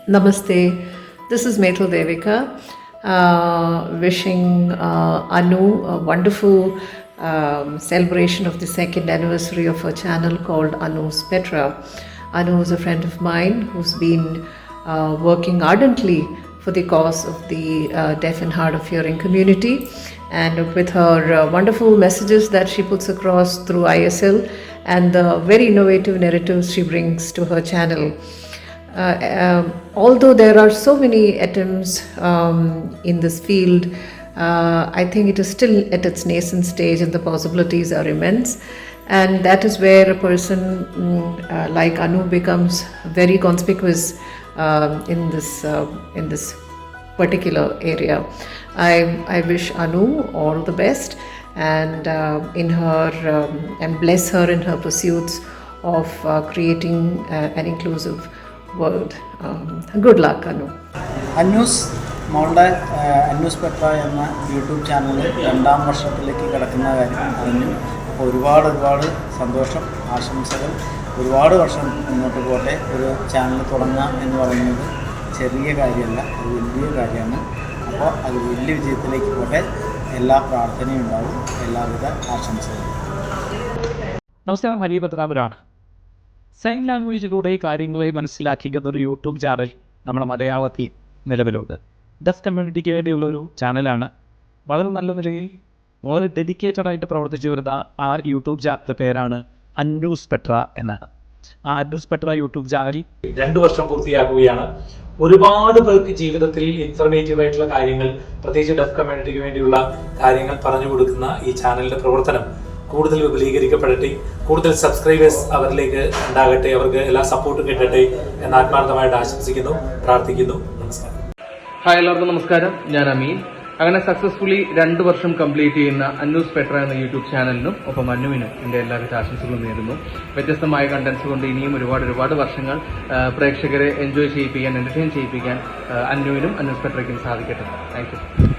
Namaste, this is Methil Devika, wishing Anu a wonderful celebration of the second anniversary of her channel called Anu's Petra. Anu is a friend of mine who's been working ardently for the cause of the deaf and hard of hearing community, and with her wonderful messages that she puts across through ISL and the very innovative narratives she brings to her channel. Although there are so many attempts in this field, I think it is still at its nascent stage and the possibilities are immense. And that is where a person like Anu becomes very conspicuous in this particular area. I wish Anu all the best and and bless her in her pursuits of creating an inclusive world. Good luck, Anu. അന്യൂസ് മോളുടെ അന്യൂസ് Petra എന്ന YouTube channel 2ാം വർഷത്തിലേക്ക് കിടക്കുന്ന കാര്യം അറിഞ്ഞു. അപ്പോൾ ഒരുപാട് സന്തോഷം, ആശംസകൾ. ഒരുപാട് വർഷം മുന്നോട്ട് പോട്ടെ. ഒരു ചാനൽ തുടങ്ങുക എന്ന് പറയുന്നത് ചെറിയ കാര്യമല്ല, അത് വലിയ കാര്യമാണ്. അപ്പോൾ അത് വലിയ വിജയത്തിലേക്ക് പോട്ടെ. എല്ലാ പ്രാർത്ഥനയും ഉണ്ടാവും. എല്ലാവിധ ആശംസകളും. നമസ്കാരം, ഹരി പത്രാപുരാണ്. സൈൻ ലാംഗ്വേജിലൂടെ കാര്യങ്ങളെ മനസ്സിലാക്കിക്കുന്ന ഒരു യൂട്യൂബ് ചാനൽ നമ്മുടെ മലയാളത്തിൽ നിലവിലുണ്ട്. ഡെഫ് കമ്മ്യൂണിറ്റിക്ക് വേണ്ടിയുള്ളൊരു ചാനലാണ്. വളരെ നല്ല നിലയിൽ വളരെ ഡെഡിക്കേറ്റഡ് ആയിട്ട് പ്രവർത്തിച്ചു വരുന്ന ആ യൂട്യൂബ് ചാനലിൻ്റെ പേരാണ് അന്യൂസ് പെട്ര എന്നാണ്. ആ അന്യൂസ് പെട്ര യൂട്യൂബ് ചാനൽ 2 വർഷം പൂർത്തിയാക്കുകയാണ്. ഒരുപാട് പേർക്ക് ജീവിതത്തിൽ ഇൻഫർമേറ്റീവ് ആയിട്ടുള്ള കാര്യങ്ങൾ, പ്രത്യേകിച്ച് ഡെഫ് കമ്മ്യൂണിറ്റിക്ക് വേണ്ടിയുള്ള കാര്യങ്ങൾ പറഞ്ഞു കൊടുക്കുന്ന ഈ ചാനലിൻ്റെ പ്രവർത്തനം കൂടുതൽ വിപുലീകരിക്കപ്പെടട്ടെ, കൂടുതൽ സബ്സ്ക്രൈബേഴ്സ് അവരിലേക്ക് ഉണ്ടാകട്ടെ, അവർക്ക് എല്ലാ സപ്പോർട്ടും കിട്ടട്ടെ എന്ന് ആത്മാർത്ഥമായിട്ട് ആശംസിക്കുന്നു, പ്രാർത്ഥിക്കുന്നു. നമസ്കാരം. ഹായ്, എല്ലാവർക്കും നമസ്കാരം. ഞാൻ അമീൻ. അങ്ങനെ സക്സസ്ഫുള്ളി 2 വർഷം കംപ്ലീറ്റ് ചെയ്യുന്ന അന്യൂസ് പെട്ര എന്ന യൂട്യൂബ് ചാനലിനും ഒപ്പം അന്നുവിനും എൻ്റെ എല്ലാവിധ ആശംസകളും നേരുന്നു. വ്യത്യസ്തമായ കണ്ടന്റ്സ് കൊണ്ട് ഇനിയും ഒരുപാട് വർഷങ്ങൾ പ്രേക്ഷകരെ എൻജോയ് ചെയ്യിപ്പിക്കാൻ, എന്റർടൈൻ ചെയ്യിപ്പിക്കാൻ അന്നുവിനും അന്യൂസ് പെട്രയ്ക്കും സാധിക്കട്ടെ. Thank you.